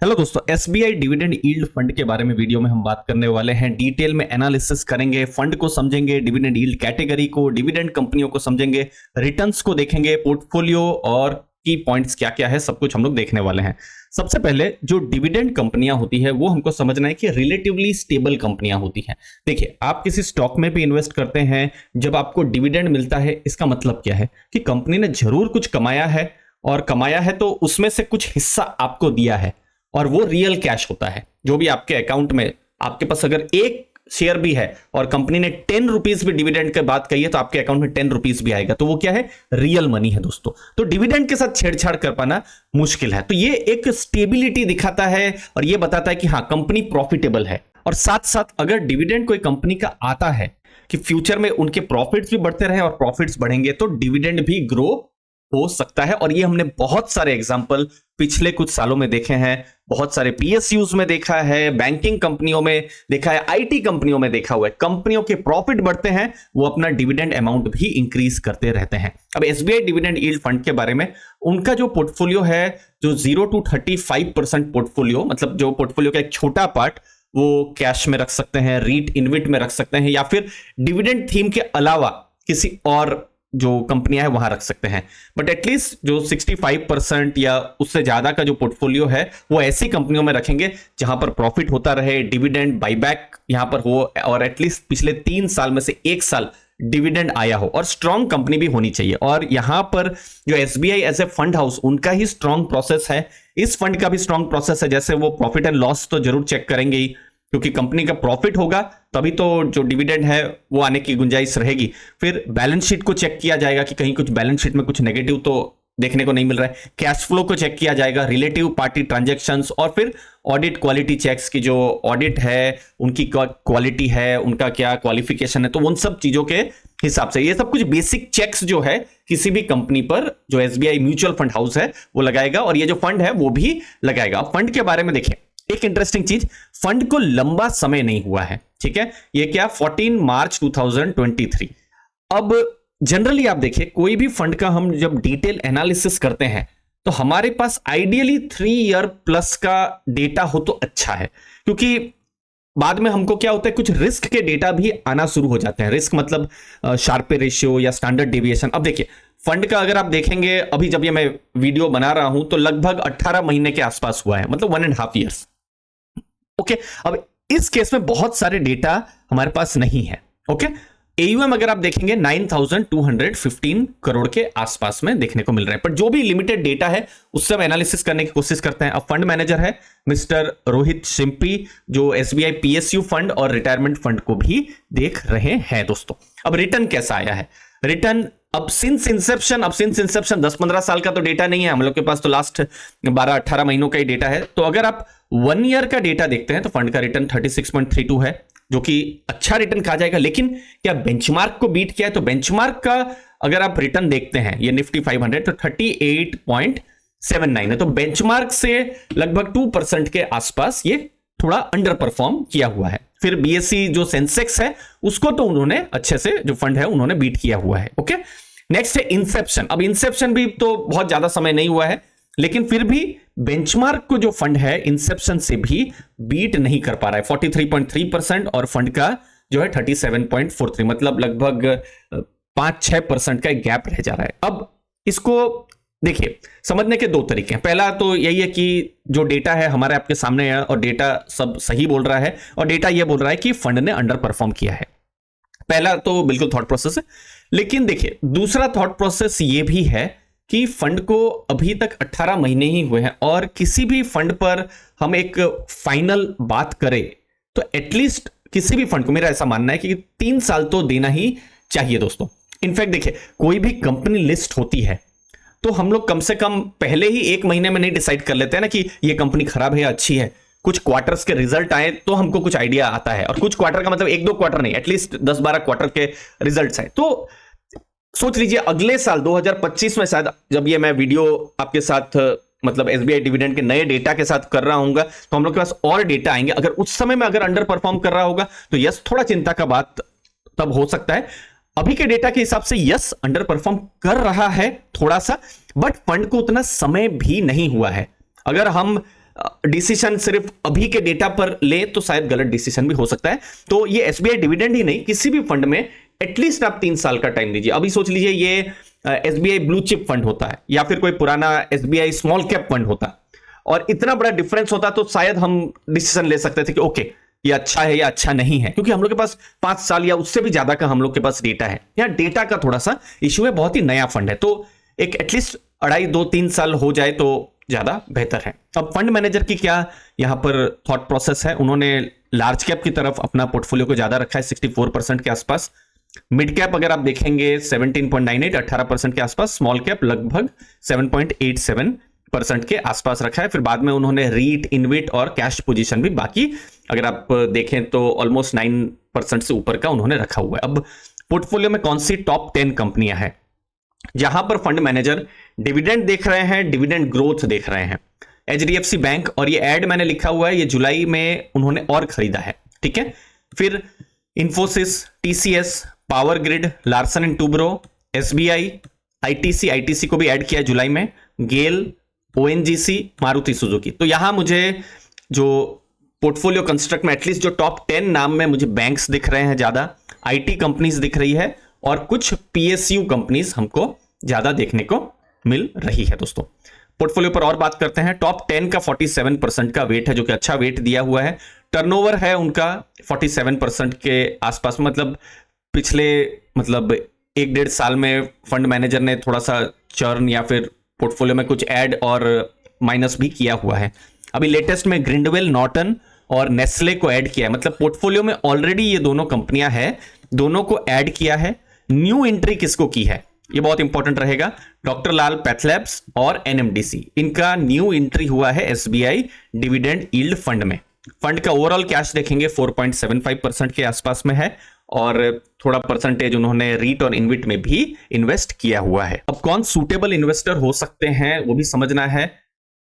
Hello दोस्तों, SBI dividend yield fund के बारे में वीडियो में हम बात करने वाले हैं। डिटेल में एनालिसिस करेंगे, फंड को समझेंगे, डिविडेंड यील्ड कैटेगरी को, डिविडेंड कंपनियों को समझेंगे, रिटर्न्स को देखेंगे, पोर्टफोलियो और की पॉइंट्स क्या क्या है, सब कुछ हम लोग देखने वाले हैं। सबसे पहले जो डिविडेंड कंपनियां होती है वो हमको समझना है कि रिलेटिवली स्टेबल कंपनियां होती हैं। देखिए, आप किसी स्टॉक में भी इन्वेस्ट करते हैं, जब आपको डिविडेंड मिलता है इसका मतलब क्या है कि कंपनी ने जरूर कुछ कमाया है, और कमाया है तो उसमें से कुछ हिस्सा आपको दिया है और वो रियल कैश होता है। जो भी आपके अकाउंट में, आपके पास अगर एक शेयर भी है और कंपनी ने 10 रुपीज भी डिविडेंड की बात कही है तो आपके अकाउंट में 10 रुपीज भी आएगा, तो वो क्या है? रियल मनी है दोस्तों। तो डिविडेंड के साथ छेड़छाड़ कर पाना मुश्किल है। तो ये एक स्टेबिलिटी दिखाता है और ये बताता है कि हाँ, कंपनी प्रॉफिटेबल है। और साथ साथ अगर डिविडेंड कोई कंपनी का आता है कि फ्यूचर में उनके प्रॉफिट्स भी बढ़ते रहे और प्रॉफिट्स बढ़ेंगे तो डिविडेंड भी ग्रो हो सकता है। और ये हमने बहुत सारे एग्जांपल पिछले कुछ सालों में देखे हैं, बहुत सारे पीएसयूज में देखा है, बैंकिंग कंपनियों में देखा है, आईटी कंपनियों में देखा हुआ है। कंपनियों के प्रॉफिट बढ़ते हैं, वो अपना डिविडेंड अमाउंट भी इंक्रीज करते रहते हैं। अब एसबीआई डिविडेंड यील्ड फंड के बारे में, उनका जो पोर्टफोलियो है, जो 0 to 35% पोर्टफोलियो, मतलब जो पोर्टफोलियो का एक छोटा पार्ट वो कैश में रख सकते हैं, रीट इनविट में रख सकते हैं, या फिर डिविडेंड थीम के अलावा किसी और जो कंपनियां है वहां रख सकते हैं। बट एटलीस्ट जो 65% या उससे ज्यादा का जो पोर्टफोलियो है वो ऐसी कंपनियों में रखेंगे जहां पर प्रॉफिट होता रहे, डिविडेंड बायबैक यहां पर हो, और एटलीस्ट पिछले 3 साल में से 1 साल डिविडेंड आया हो, और स्ट्रांग कंपनी भी होनी चाहिए। और यहां पर जो SBI as a fund house, उनका ही स्ट्रांग प्रोसेस है, इस फंड का भी स्ट्रांग प्रोसेस है। जैसे वो प्रॉफिट एंड लॉस तो जरूर चेक करेंगे ही, क्योंकि कंपनी का प्रॉफिट होगा तभी तो जो डिविडेंड है वो आने की गुंजाइश रहेगी। फिर बैलेंस शीट को चेक किया जाएगा कि कहीं कुछ बैलेंस शीट में कुछ नेगेटिव तो देखने को नहीं मिल रहा है। कैश फ्लो को चेक किया जाएगा, रिलेटिव पार्टी ट्रांजैक्शंस, और फिर ऑडिट क्वालिटी चेक्स की जो ऑडिट है उनकी क्वालिटी है, उनका क्या क्वालिफिकेशन है, तो उन सब चीजों के हिसाब से ये सब कुछ बेसिक चेक्स जो है किसी भी कंपनी पर जो एसबीआई म्यूचुअल फंड हाउस है वो लगाएगा, और ये जो फंड है वो भी लगाएगा। फंड के बारे में देखें, एक इंटरेस्टिंग चीज, फंड को लंबा समय नहीं हुआ है, ठीक है? ये क्या, 14 मार्च 2023। अब जनरली आप देखिए, कोई भी फंड का हम जब डिटेल एनालिसिस करते हैं तो हमारे पास आइडियली 3 ईयर प्लस का डेटा हो तो अच्छा है, क्योंकि बाद में हमको क्या होता है, कुछ रिस्क के डेटा भी आना शुरू हो जाते हैं। रिस्क मतलब शार्पे रेशियो या स्टैंडर्ड डेविएशन। अब देखिए, फंड का अगर आप देखेंगे, अभी जब ये मैं वीडियो बना रहा हूं तो लगभग 18 महीने के आसपास हुआ है, मतलब 1.5 ईयर्स। ओके, अब इस केस में बहुत सारे डेटा हमारे पास नहीं है। ओके, एयूएम अगर आप देखेंगे 9,215 करोड़ के आसपास में देखने को मिल रहा है, पर जो भी लिमिटेड डेटा है उससे हम एनालिसिस करने की कोशिश करते हैं। अब फंड मैनेजर है मिस्टर रोहित शिम्पी, जो एसबीआई पीएसयू फंड और रिटायरमेंट फंड को भी देख रहे हैं दोस्तों। अब रिटर्न कैसा आया है? रिटर्न अब सिंस इंसेप्शन 10-15 साल का तो डेटा नहीं है हम लोग के पास, तो लास्ट 12-18 महीनों का ही डेटा है। तो अगर आप 1 ईयर का डेटा देखते हैं तो फंड का रिटर्न 36.32 है, जो कि अच्छा रिटर्न कहा जाएगा। लेकिन क्या बेंचमार्क को बीट किया है? तो बेंचमार्क का अगर आप रिटर्न देखते हैं, ये निफ्टी 500, तो 38.79 है। तो बेंचमार्क से लगभग 2% के आसपास ये थोड़ा अंडर परफॉर्म किया हुआ है। फिर बीएससी जो सेंसेक्स है उसको तो उन्होंने अच्छे से, जो फंड है उन्होंने बीट किया हुआ है। ओके, नेक्स्ट है इंसेप्शन। अब इंसेप्शन भी तो बहुत ज्यादा समय नहीं हुआ है, लेकिन फिर भी बेंचमार्क को जो फंड है इंसेप्शन से भी बीट नहीं कर पा रहा है, 43.3%, और फंड का जो है 37.43, मतलब लगभग 5-6% का गैप रह जा रहा है। अब इसको देखिए, समझने के 2 तरीके हैं। पहला तो यही है कि जो डेटा है हमारे आपके सामने है और डेटा सब सही बोल रहा है, और डेटा यह बोल रहा है कि फंड ने अंडर परफॉर्म किया है। पहला तो बिल्कुल थॉट प्रोसेस है। लेकिन देखिए, दूसरा थॉट प्रोसेस ये भी है कि फंड को अभी तक 18 महीने ही हुए हैं, और किसी भी फंड पर हम एक फाइनल बात करें तो एटलीस्ट किसी भी फंड को, मेरा ऐसा मानना है कि 3 साल तो देना ही चाहिए दोस्तों। इनफैक्ट देखिए, कोई भी कंपनी लिस्ट होती है तो हम लोग कम से कम पहले ही 1 महीने में नहीं डिसाइड कर लेते हैं ना कि ये कंपनी खराब है या अच्छी है। कुछ क्वार्टर्स के रिजल्ट आए तो हमको कुछ आइडिया आता है, और कुछ क्वार्टर का मतलब 1-2 क्वार्टर नहीं, एटलीस्ट 10-12 क्वार्टर के रिजल्ट्स आए। तो सोच लीजिए अगले साल 2025 में शायद जब ये मैं वीडियो आपके साथ, मतलब एसबीआई डिविडेंड के नए डेटा के साथ कर रहा हूंगा, तो हम लोग के पास और डेटा आएंगे। अगर उस समय में अगर अंडर परफॉर्म कर रहा होगा तो यस, थोड़ा चिंता का बात तब हो सकता है। अभी के डेटा के हिसाब से यस, अंडर परफॉर्म कर रहा है थोड़ा सा, बट फंड को उतना समय भी नहीं हुआ है। अगर हम डिसीजन सिर्फ अभी के डेटा पर ले तो शायद गलत डिसीजन भी हो सकता है। तो ये एसबीआई डिविडेंड ही नहीं, किसी भी फंड में एटलीस्ट आप 3 साल का टाइम दीजिए। अभी सोच लीजिए ये एसबीआई ब्लू चिप फंड होता है या फिर कोई पुराना एसबीआई स्मॉल कैप फंड होता और इतना बड़ा डिफरेंस होता तो शायद हम डिसीजन ले सकते थे कि ओके ये अच्छा है या अच्छा नहीं है, क्योंकि हम लोग के पास 5 साल या उससे भी ज्यादा का हम लोग के पास डेटा है। यहाँ डेटा का थोड़ा सा इश्यू है, बहुत ही नया फंड है, तो एक एटलीस्ट 2.5-3 साल हो जाए तो ज्यादा बेहतर है। अब फंड मैनेजर की क्या यहाँ पर थॉट प्रोसेस है, उन्होंने लार्ज कैप की तरफ अपना पोर्टफोलियो को ज्यादा रखा है 64% के आसपास। मिड कैप अगर आप देखेंगे 17.98 18% के आसपास, स्मॉल कैप लगभग 7.87% के आसपास रखा है। फिर बाद में उन्होंने रीट, इनविट और कैश पोजीशन भी बाकी अगर आप देखें तो ऑलमोस्ट 9% से ऊपर का उन्होंने रखा हुआ है। अब पोर्टफोलियो में कौन सी टॉप 10 कंपनियां हैं जहां पर फंड मैनेजर डिविडेंड देख रहे हैं, डिविडेंड ग्रोथ देख रहे हैं? एचडीएफसी बैंक, और ये ऐड मैंने लिखा हुआ है, ये जुलाई में उन्होंने और खरीदा है, ठीक है। फिर Infosys, TCS, power grid, Larsen and Toubro, SBI, ITC को भी ऐड किया जुलाई में, गेल, ओएनजीसी, मारुति सुजुकी। तो यहां मुझे जो पोर्टफोलियो कंस्ट्रक्ट में एटलीस्ट जो टॉप 10 नाम में मुझे बैंक्स दिख रहे हैं ज्यादा, आईटी कंपनीज दिख रही है और कुछ पीएसयू कंपनीज हमको ज्यादा देखने को मिल रही है। दोस्तों पोर्टफोलियो पर और बात करते हैं। टॉप 10 का 47% का वेट है, जो कि अच्छा वेट दिया हुआ है। टर्नओवर है उनका 47% के आसपास, मतलब पिछले 1-1.5 साल में फंड मैनेजर ने थोड़ा सा चर्न या फिर पोर्टफोलियो में कुछ ऐड और माइनस भी किया हुआ है। अभी लेटेस्ट में ग्रिंडवेल, नॉर्टन और नेस्ले को ऐड किया है, मतलब पोर्टफोलियो में ऑलरेडी ये दोनों कंपनियां हैं, दोनों को ऐड किया है। न्यू एंट्री किसको की है ये बहुत इंपॉर्टेंट रहेगा, डॉक्टर लाल पैथलैब्स और एनएमडीसी, इनका न्यू एंट्री हुआ है एसबीआई डिविडेंड यील्ड फंड में। फंड का ओवरऑल कैश देखेंगे 4.75% के आसपास में है और थोड़ा परसेंटेज उन्होंने रीट और इनविट में भी इन्वेस्ट किया हुआ है। अब कौन सूटेबल इन्वेस्टर हो सकते हैं वो भी समझना है।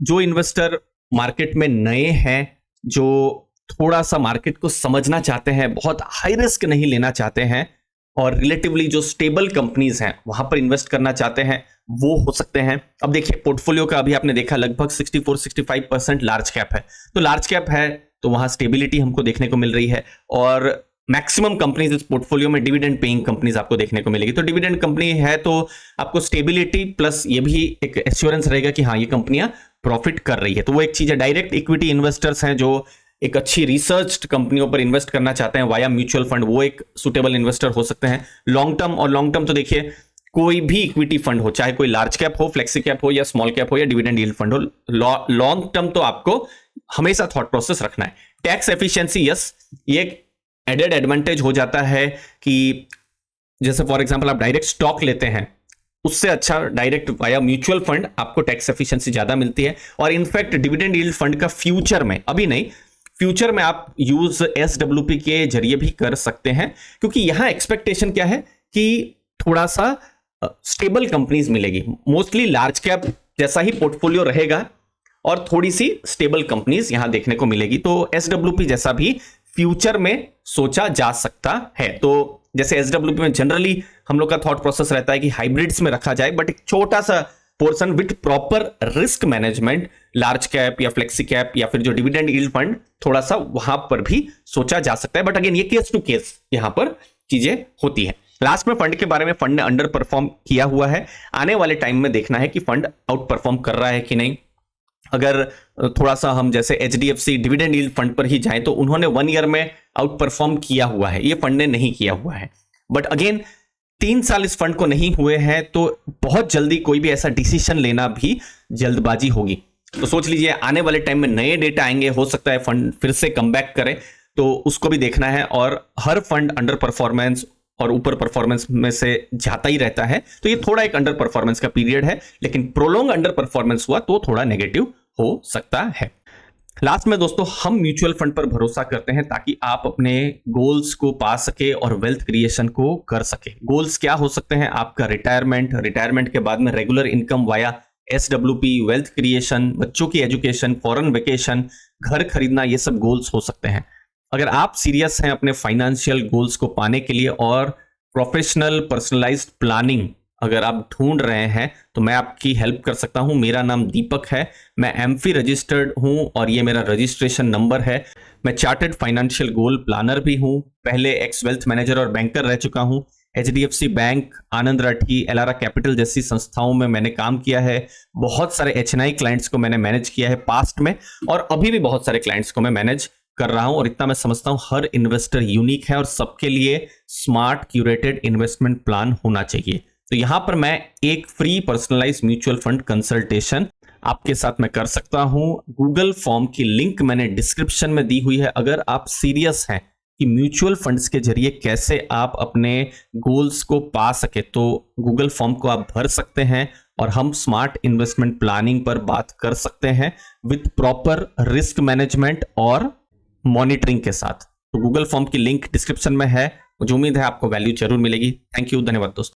जो इन्वेस्टर मार्केट में नए हैं, जो थोड़ा सा मार्केट को समझना चाहते हैं, बहुत हाई रिस्क नहीं लेना चाहते हैं और रिलेटिवली जो स्टेबल कंपनीज हैं वहां पर इन्वेस्ट करना चाहते हैं, वो हो सकते हैं। अब देखिए पोर्टफोलियो का अभी आपने देखा लगभग 64-65% लार्ज कैप है, तो लार्ज कैप है तो वहां स्टेबिलिटी हमको देखने को मिल रही है और मैक्सिमम कंपनीज इस पोर्टफोलियो में डिविडेंड पेइंग कंपनीज आपको देखने को मिलेगी। तो डिविडेंड कंपनी है तो आपको स्टेबिलिटी प्लस ये भी एक एश्योरेंस रहेगा कि हाँ ये कंपनियां प्रॉफिट कर रही है। तो वो एक चीज है। डायरेक्ट इक्विटी इन्वेस्टर्स हैं जो एक अच्छी रिसर्च्ड कंपनियों पर इन्वेस्ट करना चाहते हैं वाया म्यूचुअल फंड, वो एक सुटेबल इन्वेस्टर हो सकते हैं। लॉन्ग टर्म तो देखिए कोई भी इक्विटी फंड हो, चाहे कोई लार्ज कैप हो, फ्लेक्सी कैप हो या स्मॉल कैप हो या डिविडेंड यील्ड फंड हो, लॉन्ग टर्म तो आपको हमेशा थॉट प्रोसेस रखना है। टैक्स एफिशिएंसी, यस, ये एक एडेड एडवांटेज हो जाता है कि जैसे फॉर एग्जांपल आप डायरेक्ट स्टॉक लेते हैं, उससे अच्छा डायरेक्ट वाया म्यूचुअल फंड आपको टैक्स एफिशिएंसी ज्यादा मिलती है। और इनफैक्ट डिविडेंड यील्ड फंड का फ्यूचर में, अभी नहीं, फ्यूचर में आप यूज एसडब्ल्यूपी के जरिए भी कर सकते हैं, क्योंकि यहां एक्सपेक्टेशन क्या है कि थोड़ा सा स्टेबल कंपनीज मिलेगी। मोस्टली लार्ज कैप जैसा ही पोर्टफोलियो रहेगा और थोड़ी सी स्टेबल कंपनीज यहां देखने को मिलेगी। तो एसडब्ल्यूपी जैसा भी फ्यूचर में सोचा जा सकता है। तो जैसे एसडब्ल्यूपी में जनरली हम लोग का थॉट प्रोसेस रहता है कि हाइब्रिड्स में रखा जाए, बट एक छोटा सा portion with proper risk management large cap या फ्लेक्सी कैप या फिर जो डिविडेंड यील्ड फंड, थोड़ा सा वहां पर भी सोचा जा सकता है। बट अगेन ये केस टू केस यहां पर चीजें होती है। लास्ट में फंड के बारे में, फंड ने अंडर परफॉर्म किया हुआ है, आने वाले टाइम में देखना है कि फंड आउट परफॉर्म कर रहा है कि नहीं। अगर थोड़ा सा हम जैसे एचडीएफसी डिविडेंड यील्ड फंड पर ही जाएं तो उन्होंने 1 ईयर में आउट परफॉर्म किया हुआ है, ये फंड ने नहीं किया हुआ है। बट अगेन 3 साल इस फंड को नहीं हुए हैं तो बहुत जल्दी कोई भी ऐसा डिसीजन लेना भी जल्दबाजी होगी। तो सोच लीजिए आने वाले टाइम में नए डेटा आएंगे, हो सकता है फंड फिर से कम बैक करे, तो उसको भी देखना है। और हर फंड अंडर परफॉर्मेंस और ऊपर परफॉर्मेंस में से जाता ही रहता है, तो ये थोड़ा एक अंडर परफॉर्मेंस का पीरियड है, लेकिन प्रोलॉन्ग अंडर परफॉर्मेंस हुआ तो थोड़ा नेगेटिव हो सकता है। लास्ट में दोस्तों, हम म्यूचुअल फंड पर भरोसा करते हैं ताकि आप अपने गोल्स को पा सके और वेल्थ क्रिएशन को कर सके। गोल्स क्या हो सकते हैं? आपका रिटायरमेंट के बाद में regular income via SWP, wealth creation, बच्चों की एजुकेशन, फॉरेन वेकेशन, घर खरीदना, ये सब गोल्स हो सकते हैं। अगर आप सीरियस हैं अपने फाइनेंशियल गोल्स को पाने के लिए और प्रोफेशनल पर्सनलाइज्ड प्लानिंग अगर आप ढूंढ रहे हैं तो मैं आपकी हेल्प कर सकता हूं। मेरा नाम दीपक है, मैं एमफी रजिस्टर्ड हूं और ये मेरा रजिस्ट्रेशन नंबर है। मैं चार्टर्ड फाइनेंशियल गोल प्लानर भी हूं, पहले एक्स वेल्थ मैनेजर और बैंकर रह चुका हूं। एचडीएफसी बैंक, आनंद राठी, एलारा कैपिटल जैसी संस्थाओं में मैंने काम किया है। बहुत सारे एचएनआई क्लाइंट्स को मैंने मैनेज किया है पास्ट में, और अभी भी बहुत सारे क्लाइंट्स को मैं मैनेज कर रहा हूं। और इतना मैं समझता हूं हर इन्वेस्टर यूनिक है और सबके लिए स्मार्ट क्यूरेटेड इन्वेस्टमेंट प्लान होना चाहिए। तो यहां पर मैं एक free personalise mutual fund consultation आपके साथ मैं कर सकता हूं। गूगल फॉर्म की लिंक मैंने डिस्क्रिप्शन में दी हुई है। अगर आप सीरियस हैं कि म्यूचुअल फंड्स के जरिए कैसे आप अपने गोल्स को पा सके, तो गूगल फॉर्म को आप भर सकते हैं और हम स्मार्ट इन्वेस्टमेंट प्लानिंग पर बात कर सकते हैं विद प्रॉपर रिस्क मैनेजमेंट और मॉनिटरिंग के साथ। तो गूगल फॉर्म की लिंक डिस्क्रिप्शन में है। मुझे उम्मीद है आपको वैल्यू जरूर मिलेगी। थैंक यू, धन्यवाद दोस्तों।